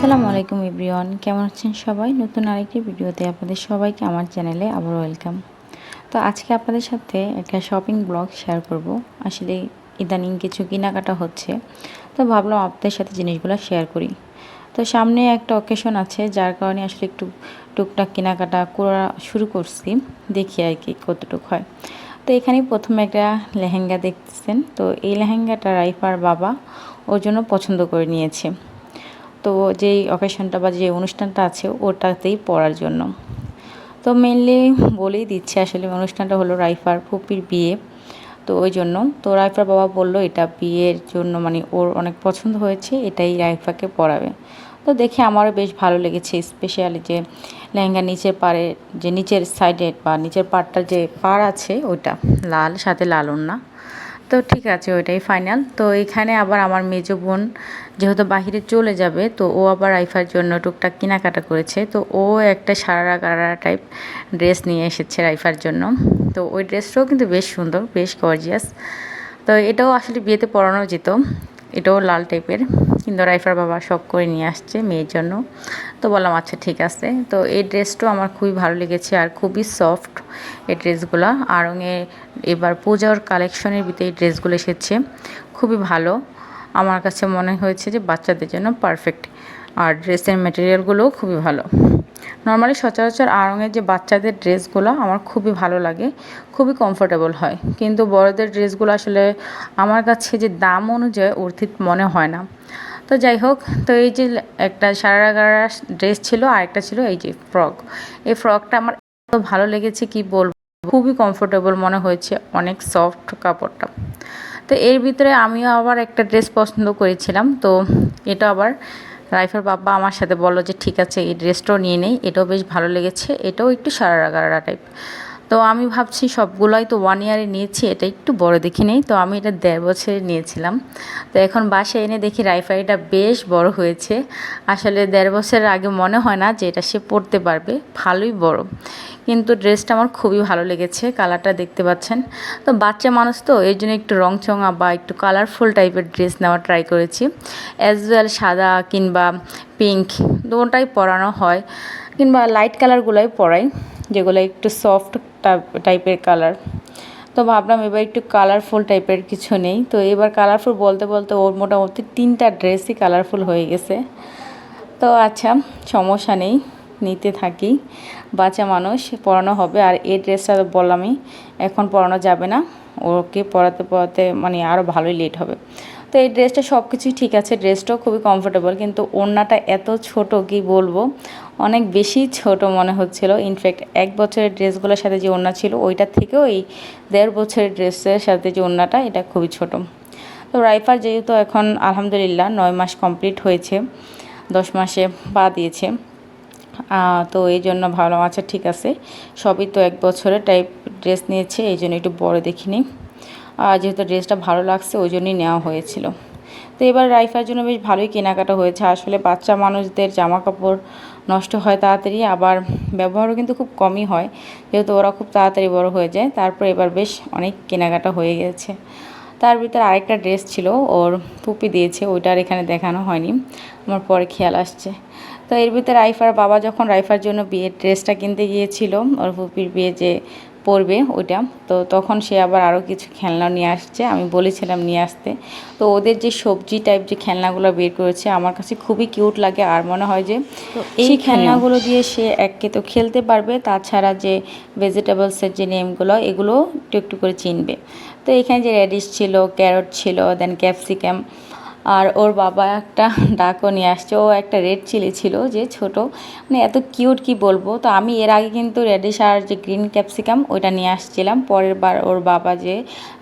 আসসালামু আলাইকুম এভরিওয়ান, কেমন আছেন সবাই? নতুন আরেকটি ভিডিওতে আপনাদের সবাইকে আমার চ্যানেলে আবার ওয়েলকাম। তো আজকে আপনাদের সাথে একটা শপিং ব্লগ শেয়ার করব। আসলে ইদানিং কিছু কেনাকাটা হচ্ছে, তো ভাবলাম আপনাদের সাথে জিনিসগুলো শেয়ার করি। তো সামনে একটা অকেশন আছে, যার কারণে আসলে একটু টুকটাক কেনাকাটা করা শুরু করছি, দেখি আর কি কতটুকু হয়। তো এখানে প্রথমে একটা লেহেঙ্গা দেখতেছেন। তো এই লেহেঙ্গাটা রাইফার বাবা ওর জন্য পছন্দ করে নিয়েছে। তো যেই অকেশনটা বা যে অনুষ্ঠানটা আছে ওটাতেই পড়ার জন্য। তো মেনলি বলেই দিচ্ছে, আসলে অনুষ্ঠানটা হলো রাইফার ফুপির বিয়ে। তো ওই জন্য তো রাইফার বাবা বলল এটা বিয়ের জন্য, মানে ওর অনেক পছন্দ হয়েছে, এটাই রাইফাকে পরাবে। তো দেখে আমারও বেশ ভালো লেগেছে, স্পেশালি যে লেহেঙ্গার নিচের পাড়ে, যে নিচের সাইডে বা নিচের পাড়টা যে পাড় আছে ওইটা লাল, সাথে লাল ওড়না। তো ঠিক আছে, ওইটাই ফাইনাল। তো এখানে আবার আমার মেজো বোন যেহেতু বাহিরে চলে যাবে, তো ও আবার রাইফার জন্য টুকটাক কেনাকাটা করেছে। তো ও একটা সারারা গারারা টাইপ ড্রেস নিয়ে এসেছে রাইফার জন্য। তো ওই ড্রেসটাও কিন্তু বেশ সুন্দর, বেশ গর্জিয়াস। তো এটাও আসলে বিয়েতে পরানো যেত, এটাও লাল টাইপের, কিন্তু রাইফার বাবা শখ করে নিয়ে আসছে মেয়ের জন্য। তো বললাম আচ্ছা ঠিক আছে। তো এই ড্রেসটাও আমার খুবই ভালো লেগেছে, আর খুবই সফট এই ড্রেসগুলো। আড়ংয়ে এবার পূজার কালেকশনের ভিতরে এই ড্রেসগুলো এসেছে, খুবই ভালো। আমার কাছে মনে হয়েছে যে বাচ্চাদের জন্য পারফেক্ট, আর ড্রেসের মেটেরিয়ালগুলোও খুবই ভালো। নর্মালি সচরাচর আড়ংয়ের যে বাচ্চাদের ড্রেসগুলো আমার খুবই ভালো লাগে, খুবই কমফোর্টেবল হয়, কিন্তু বড়দের ড্রেসগুলো আসলে আমার কাছে যে দাম অনুযায়ী অর্থিত মনে হয় না। তো যাই হোক, তো এই যে একটা সারারা গারারা ড্রেস ছিল, আর একটা ছিল এই যে ফ্রক। এই ফ্রকটা আমার এত ভালো লেগেছে কি বলবো, খুবই কমফোর্টেবল মনে হয়েছে, অনেক সফট কাপড়টা। তো এর ভিতরে আমিও আবার একটা ড্রেস পছন্দ করেছিলাম। তো এটা আবার রাইফার বাবা আমার সাথে বললো যে ঠিক আছে এই ড্রেসটাও নিয়ে নেই, এটাও বেশ ভালো লেগেছে, এটাও একটু সারারা গারারা টাইপ। তো আমি ভাবছি সবগুলোই তো 1 ইয়ারে নিয়েছি, এটা একটু বড় দেখে নেই। তো আমি এটা 1.5 বছরে নিয়েছিলাম। তো এখন বাসায় এনে দেখি রাইফারিটা বেশ বড় হয়েছে। আসলে 1.5 বছরের আগে মনে হয় না যে এটা সে পরতে পারবে, ভালোই বড়। কিন্তু ড্রেসটা আমার খুবই ভালো লেগেছে, কালারটা দেখতে পাচ্ছেন। তো বাচ্চা মানুষ তো এই জন্য একটু রংচঙা বা একটু কালারফুল টাইপের ড্রেস নেওয়ার ট্রাই করেছি। অ্যাজ ওয়েল সাদা কিংবা পিঙ্ক দুটোটাই পরানো হয়, কিংবা লাইট কালারগুলোই পরাই, যেগুলো একটু সফট টাইপের কালার। তো ভাবলাম এবার একটু কালারফুল টাইপের কিছু নেই। তো এবার কালারফুল বলতে বলতে ওর মোটামুটি 3টা ড্রেসই কালারফুল হয়ে গেছে। তো আচ্ছা, সমস্যা নেই, নিতে থাকি, বাচ্চা মানুষ পরানো হবে। আর এই ড্রেসটা বললামই এখন পরানো যাবে না, ওকে পরাতে পরাতে মানে আরও ভালোই লেট হবে। তো এই ড্রেসটা সব কিছুই ঠিক আছে, ড্রেসটাও খুবই কমফোর্টেবল, কিন্তু ওড়নাটা এত ছোট কি বলবো, অনেক বেশি ছোট মনে হচ্ছিল। ইনফ্যাক্ট 1 বছরের ড্রেসগুলোর সাথে যে ওড়না ছিল ওইটার থেকেও এই 1.5 বছরের ড্রেসের সাথে যে ওড়নাটা, এটা খুবই ছোট। তো রাইফার যেহেতু এখন আলহামদুলিল্লাহ 9 মাস কমপ্লিট হয়েছে, 10 মাসে পা দিয়েছে। তো এই জন্য ভাবলাম আচ্ছা ঠিক আছে, সবই তো 1 বছরের টাইপ ড্রেস নিয়েছে, এই জন্য একটু বড় দেখিনি। আর যেহেতু ড্রেসটা ভালো লাগছে ওই জন্যই নেওয়া হয়েছিল। তো এবার রাইফার জন্য বেশ ভালোই কেনাকাটা হয়েছে। আসলে বাচ্চা মানুষদের জামা কাপড় নষ্ট হয় তাড়াতাড়ি, আবার ব্যবহারও কিন্তু খুব কমই হয়, যেহেতু ওরা খুব তাড়াতাড়ি বড় হয়ে যায়। তারপর এবার বেশ অনেক কেনাকাটা হয়ে গেছে। তার ভিতরে আরেকটা ড্রেস ছিল ওর ফুপি দিয়েছে, ওইটা আর এখানে দেখানো হয়নি, আমার পরে খেয়াল আসছে। তো এর ভিতরে রাইফার বাবা যখন রাইফার জন্য বিয়ের ড্রেসটা কিনতে গিয়েছিল, ওর ফুপির বিয়ে যে পরবে ওইটা, তো তখন সে আবার আরও কিছু খেলনা নিয়ে আসছে, আমি বলেছিলাম নিয়ে আসতে। তো ওদের যে সবজি টাইপ যে খেলনাগুলো বের করেছে আমার কাছে খুবই কিউট লাগে, আর মনে হয় যে এই খেলনাগুলো দিয়ে সে একে তো খেলতে পারবে, তাছাড়া যে ভেজিটেবলসের যে নেমগুলো এগুলো একটু একটু করে চিনবে। তো এখানে যে রেডিশ ছিল, ক্যারট ছিল, দেন ক্যাপসিকাম, আর ওর বাবা একটা ডাকও নিয়ে আসছে, ও একটা রেড চিলি ছিল যে ছোট, মানে এত কিউট কি বলবো। তো আমি এর আগে কিন্তু রেডিশ আর যে গ্রিন ক্যাপসিকাম ওইটা নিয়ে আসছিলাম, পরের বার ওর বাবা যে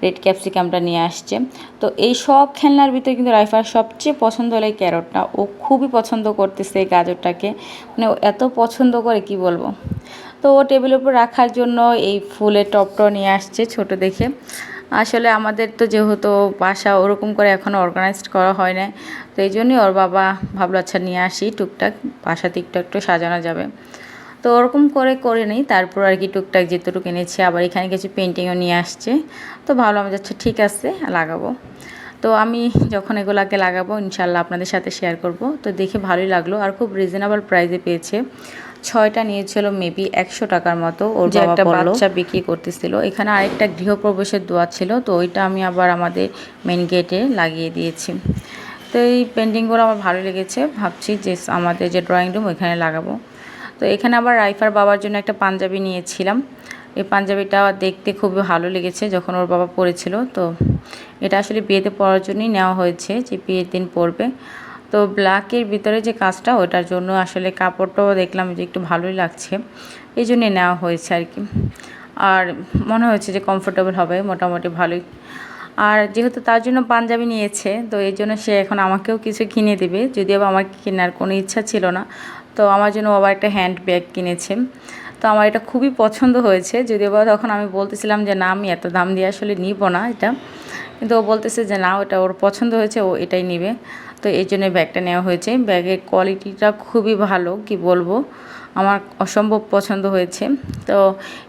রেড ক্যাপসিকামটা নিয়ে আসছে। তো এই সব খেলনার ভিতরে কিন্তু রাইফার সবচেয়ে পছন্দ হলো এই ক্যারটটা, ও খুবই পছন্দ করতেছে এই গাজরটাকে, মানে ও এত পছন্দ করে কি বলবো। তো ও টেবিলের উপর রাখার জন্য এই ফুলের টপটাও নিয়ে আসছে ছোট দেখে। আসলে আমাদের তো যেহেতু বাসা ওরকম করে এখনও অর্গানাইজড করা হয় না, তো এই জন্যই ওর বাবা ভাবলো আচ্ছা নিয়ে আসি, টুকটাক বাসাতে একটু একটু সাজানো যাবে। তো ওরকম করে করে নিই, তারপর আর কি টুকটাক যেটুকু এনেছি, আবার এখানে কিছু পেন্টিংও নিয়ে আসছে। তো ভাবলাম আচ্ছা ঠিক আছে লাগাবো। তো আমি যখন এগুলোকে লাগাবো ইনশাল্লাহ আপনাদের সাথে শেয়ার করব। তো দেখে ভালোই লাগলো আর খুব রিজনেবল প্রাইসে পেয়েছে। 6টা নিয়েছিল মেবি 100 টাকার মতো। ওর যে একটা বাচ্চা বিক্রি করতেছিল। এখানে আরেকটা গৃহপ্রবেশের দোয়া ছিল, তো ওইটা আমি আবার আমাদের মেন গেটে লাগিয়ে দিয়েছি। তো এই পেন্টিংগুলো আমার ভালো লেগেছে, ভাবছি যে আমাদের যে ড্রয়িং রুম ওইখানে লাগাবো। তো এখানে আবার রাইফার বাবার জন্য একটা পাঞ্জাবি নিয়েছিলাম। এই পাঞ্জাবিটা দেখতে খুবই ভালো লেগেছে যখন ওর বাবা পরেছিল। তো এটা আসলে বিয়েতে পরার জন্যই নেওয়া হয়েছে, যে বিয়ের দিন পরবে। তো ব্ল্যাকের ভিতরে যে কাজটা, ওটার জন্য আসলে কাপড়টাও দেখলাম যে একটু ভালোই লাগছে, এই জন্যে নেওয়া হয়েছে আর কি। আর মনে হয়েছে যে কমফোর্টেবল হবে মোটামুটি ভালোই। আর যেহেতু তার জন্য পাঞ্জাবি নিয়েছে, তো এই জন্য সে এখন আমাকেও কিছু কিনে দেবে, যদিও বা আমার কেনার কোনো ইচ্ছা ছিল না। তো আমার জন্য আবার একটা হ্যান্ড ব্যাগ কিনেছে। তো আমার এটা খুবই পছন্দ হয়েছে, যদিও বা তখন আমি বলতেছিলাম যে না, আমি এত দাম দিয়ে আসলে নিব না এটা, কিন্তু ও বলতেছে যে না, ওটা ওর পছন্দ হয়েছে, ও এটাই নেবে। তো এই জন্য ব্যাগটা নেওয়া হয়েছে। ব্যাগের কোয়ালিটিটা খুবই ভালো, কি বলবো, আমার অসম্ভব পছন্দ হয়েছে। তো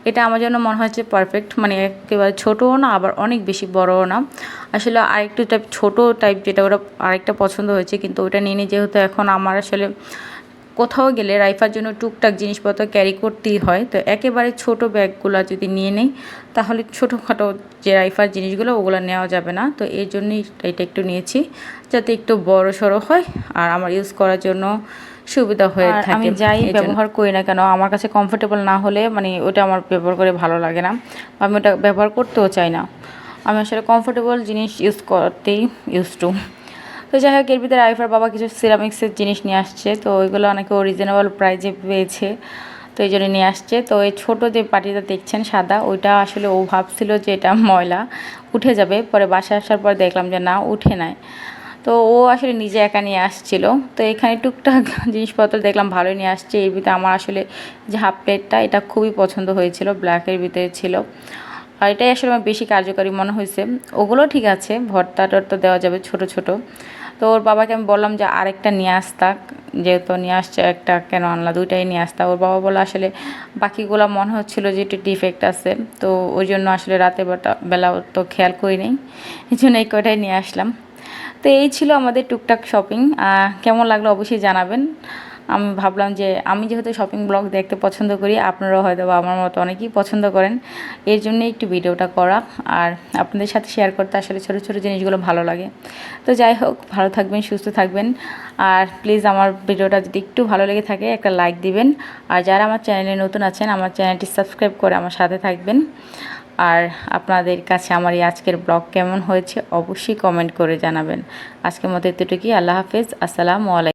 এটা আমার জন্য মনে হচ্ছে পারফেক্ট, মানে একেবারে ছোটোও না আবার অনেক বেশি বড়ও না। আসলে আরেকটু টাইপ ছোটো টাইপ যেটা, ওটা আরেকটা পছন্দ হয়েছে, কিন্তু ওটা নিয়ে নিই যেহেতু এখন আমার আসলে কোথাও গেলে রাইফার জন্য টুকটাক জিনিসপত্র ক্যারি করতেই হয়। তো একেবারে ছোট ব্যাগগুলো যদি নিয়ে নেই, তাহলে ছোটোখাটো যে রাইফার জিনিসগুলো ওগুলো নেওয়া যাবে না। তো এই জন্যই এটা একটু নিয়েছি, যাতে একটু বড় সড়ো হয় আর আমার ইউজ করার জন্য সুবিধা হয়ে থাকে। আমি যাই ব্যবহার করি না কেন, আমার কাছে কমফোর্টেবল না হলে মানে ওটা আমার ব্যবহার করে ভালো লাগে না, আমি ওটা ব্যবহার করতেও চাই না। আমি আসলে কমফোর্টেবল জিনিস ইউজ করতেই ইউজ টু। তো যাই হোক, এর ভিতরে আরিফার বাবা কিছু সিরামিক্সের জিনিস নিয়ে আসছে, তো ওইগুলো অনেকে রিজনেবল প্রাইজে পেয়েছে, তো এই জন্য নিয়ে আসছে। তো এই ছোটো যে বাটিটা দেখছেন সাদা, ওইটা আসলে ও ভাবছিল যে এটা ময়লা উঠে যাবে, পরে বাসায় আসার পর দেখলাম যে না, উঠে নাই। তো ও আসলে নিজে একা নিয়ে আসছিল। তো এখানে টুকটাক জিনিসপত্র দেখলাম ভালোই নিয়ে আসছে। এর ভিতরে আমার আসলে যে হাফ প্লেটটা, এটা খুবই পছন্দ হয়েছিল, ব্ল্যাকের ভিতরে ছিল, আর এটাই আসলে আমার বেশি কার্যকারী মনে হয়েছে। ওগুলো ঠিক আছে, ভর্তা টর্তা দেওয়া যাবে ছোট ছোট। তো ওর বাবাকে আমি বললাম যে আরেকটা নিয়ে আসতাক, যেহেতু নিয়ে আসছে একটা, কেন আনলা, দুইটাই নিয়ে আসতা। ওর বাবা বলে আসলে বাকিগুলো মনে হচ্ছিলো যে একটু ডিফেক্ট আছে, তো ওই জন্য আসলে রাতে বেলা তো খেয়াল করি নেই, এই জন্য এই কয়টাই নিয়ে আসলাম। তো এই ছিল আমাদের টুকটাক শপিং। কেমন লাগলো অবশ্যই জানাবেন। আমি ভাবলাম যে আমি যেহেতু শপিং ব্লগ দেখতে পছন্দ করি, আপনারাও হয়তো বা আমার মতো অনেকেই পছন্দ করেন, এর জন্যই একটু ভিডিওটা করা, আর আপনাদের সাথে শেয়ার করতে আসলে ছোটো ছোটো জিনিসগুলো ভালো লাগে। তো যাই হোক, ভালো থাকবেন, সুস্থ থাকবেন, আর প্লিজ আমার ভিডিওটা যদি একটু ভালো লেগে থাকে একটা লাইক দিবেন, আর যারা আমার চ্যানেলে নতুন আছেন আমার চ্যানেলটি সাবস্ক্রাইব করে আমার সাথে থাকবেন। আর আপনাদের কাছে আমার এই আজকের ব্লগ কেমন হয়েছে অবশ্যই কমেন্ট করে জানাবেন। আজকের মতো এতটুকুই। আল্লাহ হাফেজ, আসসালামু আলাইকুম।